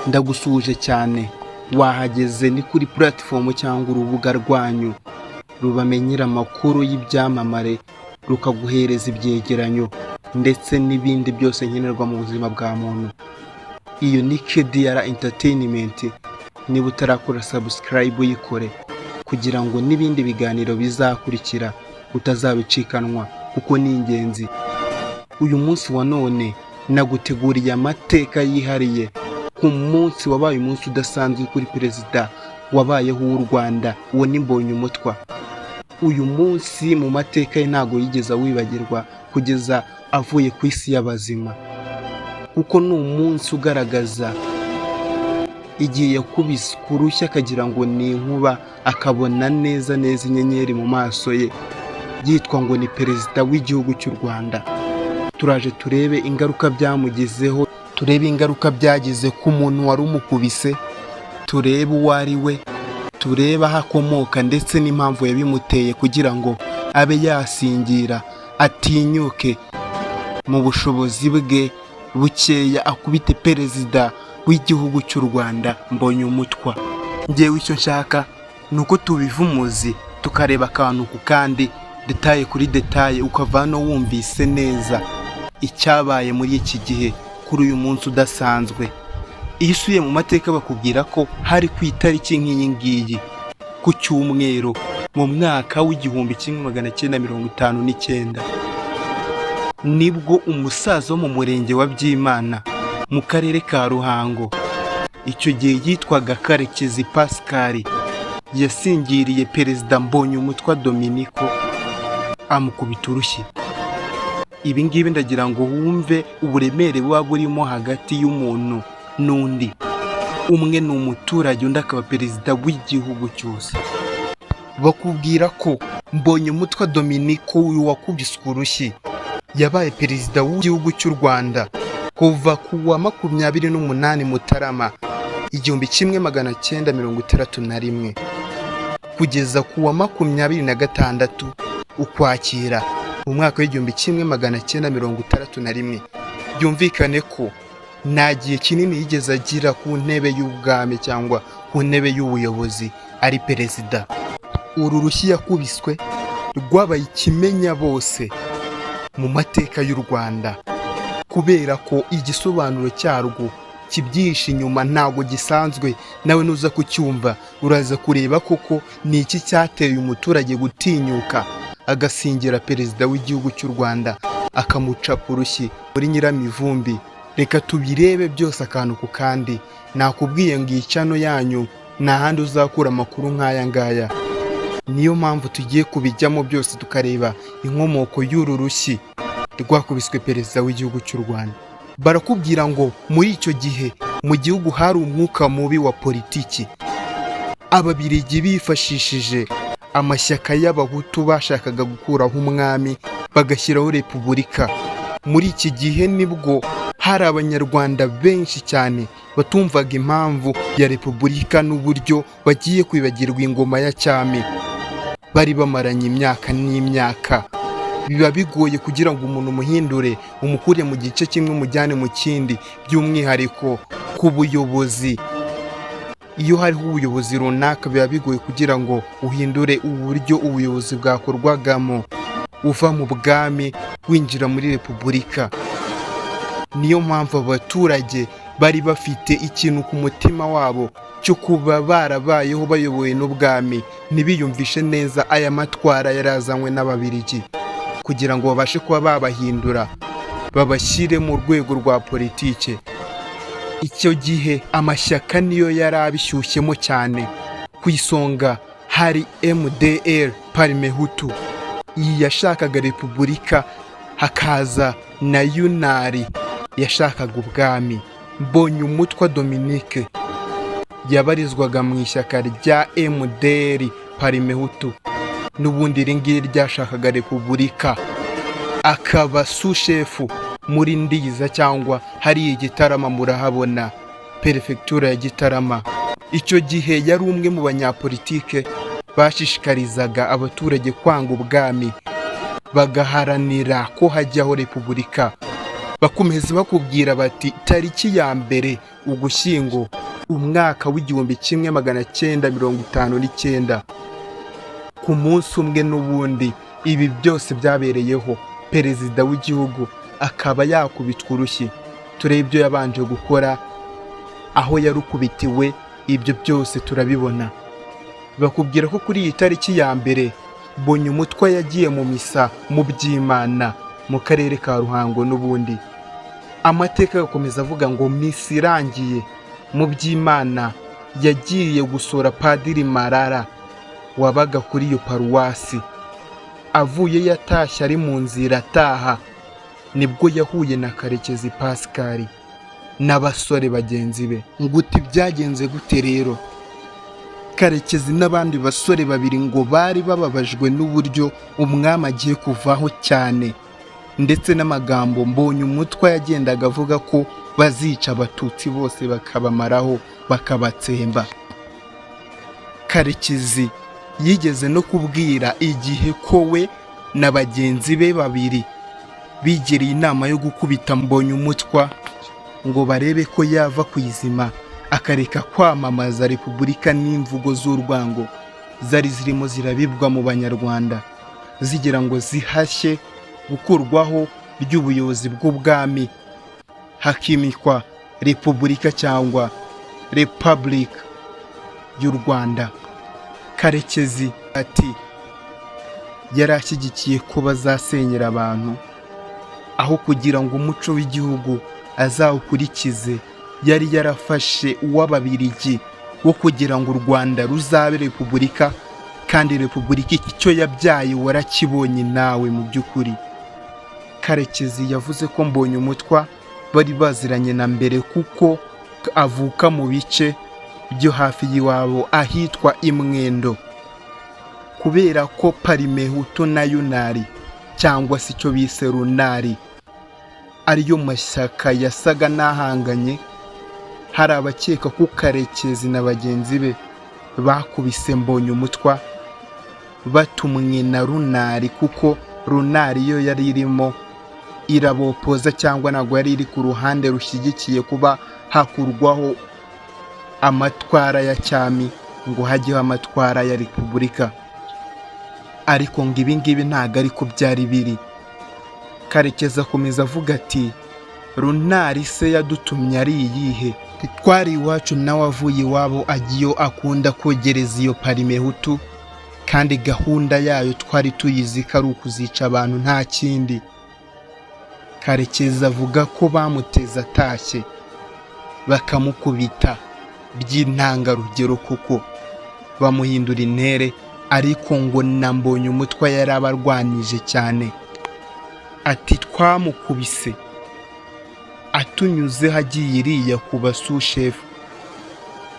Ndagusuhuje cyane, wahageze ni kuri platform cyangwa urubuga rwanyu rubamenyera amakuru y'ibyamamare, rukaguhereza ibyegeranyo ndetse n'ibindi byose nkenerwa mu buzima bwa muntu. Iyo ni KDR Entertainment. Niba utarakora subscribe uyikore kugira ngo n'ibindi biganiro bizakurikira utazabicikanwa kuko ni ingenzi. Uyu munsi wa none naguteguriye amateka yihariye ku munsi wabaye umunsi udasanzwe kuri perezida wabayeho w'u Rwanda, uwo ni Mbonyumutwa. Uyu munsi mu mateka ye ntago yigeze wibagirwa kugeza avuye ku isi y'abazima, kuko ni umunsi ugaragaza igihe yakubise kurushya akagira ngo ni inkuba, akabona neza neza inyenyeri mu maso ye, yitwa ngo ni perezida w'igihugu cy'u Rwanda. Turaje turebe ingaruka byamugizeho, turebe ingaruka byagize ku muntu wari umukubise, turebe uwo ari we, turebe aho akomoka ndetse n'impamvu yabimuteye kugira ngo abe yasingira, atinyuke mu bushobozi bwe bukeya akubite perezida w'igihugu cy'u Rwanda Mbonyumutwa. Njyewe icyo nshaka ni uko tubiva umuzi tukareba akantu ku kandi, detaye kuri detaye, ukavana wumvise neza icyabaye muri iki gihe kuri uyu munsi udasanzwe. Iyo usuye mu mateka bakubwira ko hari ku itariki nk'iyi ngiyi ku cyumweru mu mwaka w'1959 nibwo umusaza wo mu murenge wa Byimana mu karere ka Ruhango, icyo gihe yitwaga Karekezi Pascal, yasingiriye perezida Mbonyumutwa Dominiko amukubita urushyi. Ibi ngibi ndagira ngo wumve uburemere buba burimo hagati y'umuntu n'undi. Umwe ni umuturage, undi akaba perezida w'igihugu cyose. Bakubwira ko Mbonyumutwa Dominiko uyu wakubise urushyi yabaye perezida w'igihugu cy'u Rwanda kuva ku wa 28 Mutarama 1961 kugeza ku wa 26 Ukwakira mu mwaka w'1961. Byumvikane ko nta gihe kinini yigeze agira ku ntebe y'ubwami cyangwa ku ntebe y'ubuyobozi ari perezida. Uru rushyi yakubiswe rwabaye ikimenya bose mu mateka y'u Rwanda, kubera ko igisobanuro cyarwo kibyihishe inyuma ntago gisanzwe. Nawe nuza kucyumva uraza kureba koko ni iki cyateye umuturage gutinyuka agasingira perezida w'igihugu cy'u Rwanda akamuca ku rushyi muri Nyiramivumbi. Reka tubirebe byose akantu ku kandi. Nakubwiye ngo icano yanyu nta handi uzakura amakuru nk'aya ngaya. Niyo mpamvu tugiye kubijyamo byose tukareba inkomoko y'uru rushyi rwakubiswe perezida w'igihugu cy'u Rwanda. Barakubwira ngo muri icyo gihe mu gihugu hari umwuka mubi wa politiki. Ababiligi bifashishije amashyaka y'abahutu bashakaga gukuraho umwami bagashyiraho repubulika. Muri iki gihe nibwo hari abanyarwanda benshi cyane batumvaga impamvu ya repubulika n'uburyo bagiye kwibagirwa ingoma ya cyami. Bari bamaranye imyaka n'imyaka, biba bigoye kugira ngo umuntu umuhindure, umukure mu gice kimwe umujyane mu kindi, by'umwihariko ku buyobozi. Iyo hariho ubuyobozi runaka biba bigoye kugira ngo uhindure uburyo ubuyobozi bwakorwagamo, uva mu bwami winjira muri repubulika. Niyo mpamvu abaturage bari bafite ikintu ku mutima wabo cyo kuba barabayeho bayobowe n'ubwami, ntibiyumvishe neza aya matwara yarazanywe n'ababiligi kugira ngo babashe kuba babahindura babashyire mu rwego rwa politike. Icyo gihe amashyaka niyo yari abishyushyemo cyane. Ku isonga hari MDR Parmehutu, iyi yashakaga repubulika, hakaza na Yunari yashakaga ubwami. Mbonyumutwa Dominique yabarizwaga mu ishyaka rya MDR Parmehutu, n'ubundi iri ngiri ryashakaga repubulika. Akaba sushefu muri Ndiza cyangwa hari Igitarama, murahabona perefegitura ya Gitarama. Icyo gihe yari umwe mu banyapolitike bashishikarizaga abaturage kwanga ubwami, bagaharanira ko hajyaho repubulika. bakomeza bakubwira bati tariki ya mbere Ugushyingo umwaka w'1959 ku munsi umwe n'ubundi ibi byose byabereyeho perezida w'igihugu akaba yakubitwa urushyi. Turebe ibyo yabanje gukora, aho yarukubitiwe, ibyo byose turabibona. Bakubwira ko kuri iyi tariki ya mbere Mbonyumutwa yagiye mu misa mu Byimana mu karere ka Ruhango n'ubundi. Amateka agakomeza avuga ngo misa irangiye mu Byimana yagiye gusura Padiri Marara wabaga kuri iyo paruwasi. Avuye yatashye ari mu nzira ataha nibwo yahuye na Karekezi Pascal n'abasore bagenzi be. Nguti byagenze gute rero? Karekezi n'abandi basore babiri ngo bari bababajwe n'uburyo umwami agiye kuvaho cyane, ndetse n'amagambo Mbonyumutwa yagendaga avuga ko bazica abatutsi bose bakabamaraho bakabatsemba. Karekezi yigeze no kubwira igihe ko we na bagenzi be babiri bigiriye inama yo gukubita Mbonyumutwa ngo barebe ko yava ku izima akareka kwamamaza repubulika n'imvugo z'urwango zari zirimo zirabibwa mu banyarwanda, zigira ngo zihashye gukurwaho ry'ubuyobozi bw'ubwami hakimikwa repubulika cyangwa repubulika y'u Rwanda. Karekezi ati yari ashyigikiye ko bazasenyera abantu aho kugira ngo umuco w'igihugu azawukurikize. Yari yarafashe uw'Ababiligi wo kugira ngo u Rwanda ruzabe repubulika, kandi repubulika icyo yabyaye warakibonye nawe mu by'ukuri. Karekezi yavuze ko Mbonyumutwa bari baziranye na mbere kuko avuka mu bice byo hafi y'iwabo ahitwa Imwendo, kubera ko Parimehutu na Yunari cyangwa se icyo bise Runari ariyo mashyaka yasaga n'ahanganye. Hari abakeka ko Karekezi na bagenzi be bakubise Mbonyumutwa batumwe na Runari, kuko Runari yo yari irimo irabopoza cyangwa ntabwo yari iri ku ruhande rushyigikiye kuba hakurwaho amatwara ya cyami ngo hajyeho amatwara ya repubulika. Ariko ngo ibi ngibi ntabwo ariko byari biri. Karekezi akomeza avuga ati Runari se yadutumye ari iyihe? Twari iwacu nawe avuye iwabo agiyo akunda kogereza iyo Parimehutu, kandi gahunda yayo twari tuyizi ko ari ukuzica abantu nta kindi. Karekezi avuga ko bamuteze atashye bakamukubita by'intangarugero kuko bamuhindura intere, ariko ngo na Mbonyumutwa yari abarwanije cyane. Ati twamukubise atunyuze hagiye iriya ku basushefu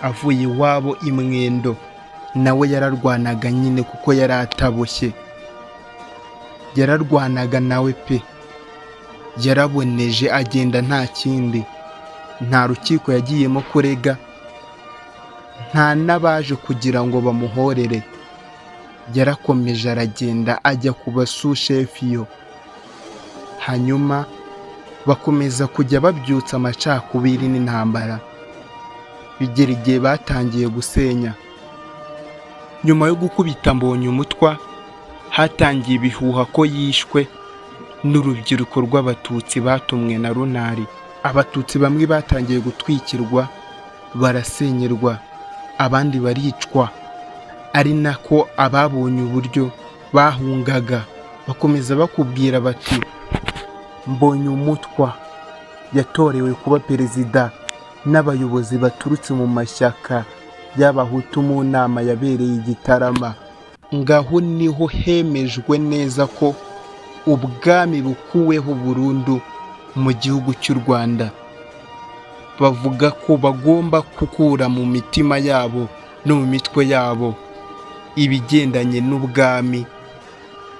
avuye iwabo Imwendo, nawe yararwanaga nyine kuko yari ataboshye. Yararwanaga nawe pe, yaraboneje agenda nta kindi. Nta rukiko yagiyemo kurega, nta n'abaje kugira ngo bamuhorere. Yarakomeje aragenda ajya ku basushefu iyo. Hanyuma bakomeza kujya babyutsa amacakubiri n'intambara, bigera igihe batangiye gusenya. Nyuma yo gukubita Mbonyumutwa hatangiye ibihuha ko yishwe n'urubyiruko rw'abatutsi batumwe na Runari. Abatutsi bamwe batangiye gutwikirwa, barasenyerwa, abandi baricwa, ari nako ababonye uburyo bahungaga. Bakomeza bakubwira bati Mbonyumutwa yatorewe kuba perezida n'abayobozi baturutse mu mashyaka y'Abahutu mu nama yabereye i Gitarama. Ngaho niho hemejwe neza ko ubwami bukuweho burundu mu gihugu cy'u Rwanda. Bavuga ko bagomba gukura mu mitima yabo no mu mitwe yabo ibigendanye n'ubwami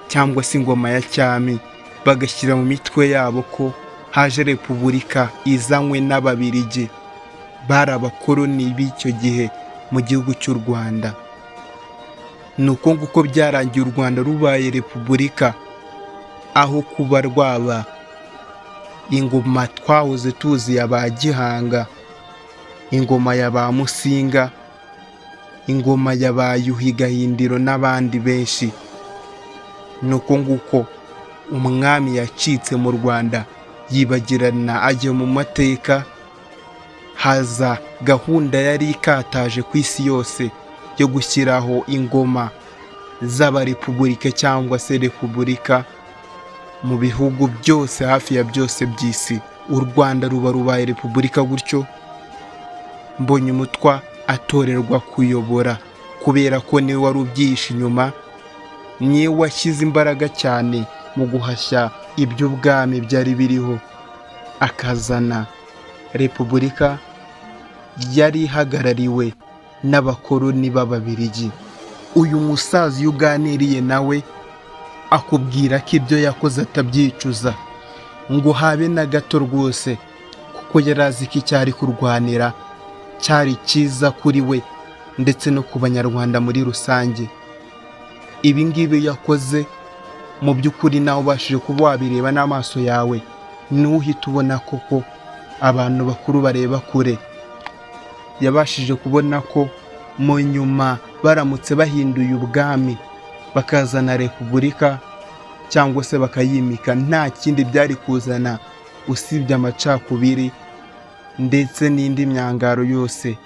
cyangwa se ingoma ya cyami, bagashyira mu mitwe yabo ko haje repubulika izanywe n'Ababiligi, bari abakoloni b'icyo gihe mu gihugu cy'u Rwanda. Nuko nguko byarangiye u Rwanda rubaye repubulika, aho kuba rwaba ingoma twahoze tuzi ya ba Gihanga, ingoma ya ba Musinga, ingoma ya ba Yuhi Gahindiro n'abandi benshi. Nuko nguko umwami yacitse mu Rwanda, yibagirana ajya mu mateka. Haza gahunda yari ikataje ku isi yose yo gushyiraho ingoma z'abarepubulika cyangwa se repubulika mu bihugu byose, hafi ya byose by'isi. U Rwanda ruba rubaye repubulika gutyo. Mbonyumutwa atorerwa kuyobora kubera ko niwe wari ubyihishe inyuma, niwe washyize imbaraga cyane mu guhashya iby'ubwami byari biriho, akazana repubulika yari ihagarariwe n'abakoloni b'Ababiligi. Uyu musaza iyo uganiriye nawe akubwira ko ibyo yakoze atabyicuza ngo habe na gato rwose, kuko yari azi ko icyari kurwanira cyari cyiza kuri we ndetse no ku banyarwanda muri rusange. Ibi ngibi yakoze mu by'ukuri nawe ubashije kuba wabireba n'amaso yawe, niwe uhita ubona koko abantu bakuru bareba kure. Yabashije kubona ko mu nyuma baramutse bahinduye ubwami bakazana repubulika cyangwa se bakayimika, nta kindi byari kuzana usibye amacakubiri ndetse n'indi myangaro yose,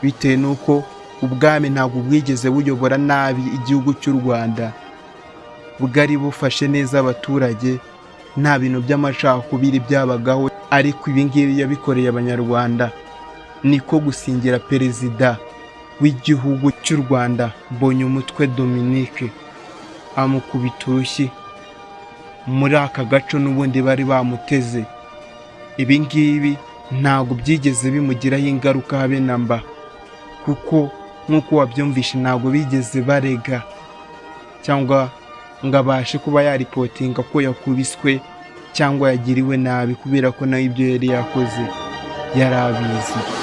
bitewe n'uko ubwami ntabwo bwigeze buyobora nabi igihugu cy'u Rwanda, bwari bufashe neza abaturage, nta bintu by'amacakubiri byabagaho. Ariko ibi ngibi yabikoreye abanyarwanda. Niko gusingira perezida w'igihugu cy'u Rwanda Mbonyumutwa Dominique, amukubita urushyi muri aka gaco n'ubundi bari bamuteze. Ibi ngibi ntabwo byigeze bimugiraho ingaruka habe na mba, kuko nk'uko wabyumvishe ntabwo bigeze barega cyangwa ngo abashe kuba yaripotinga ko yakubiswe cyangwa yagiriwe nabi, kubera ko nawe ibyo yari yakoze yari abizi.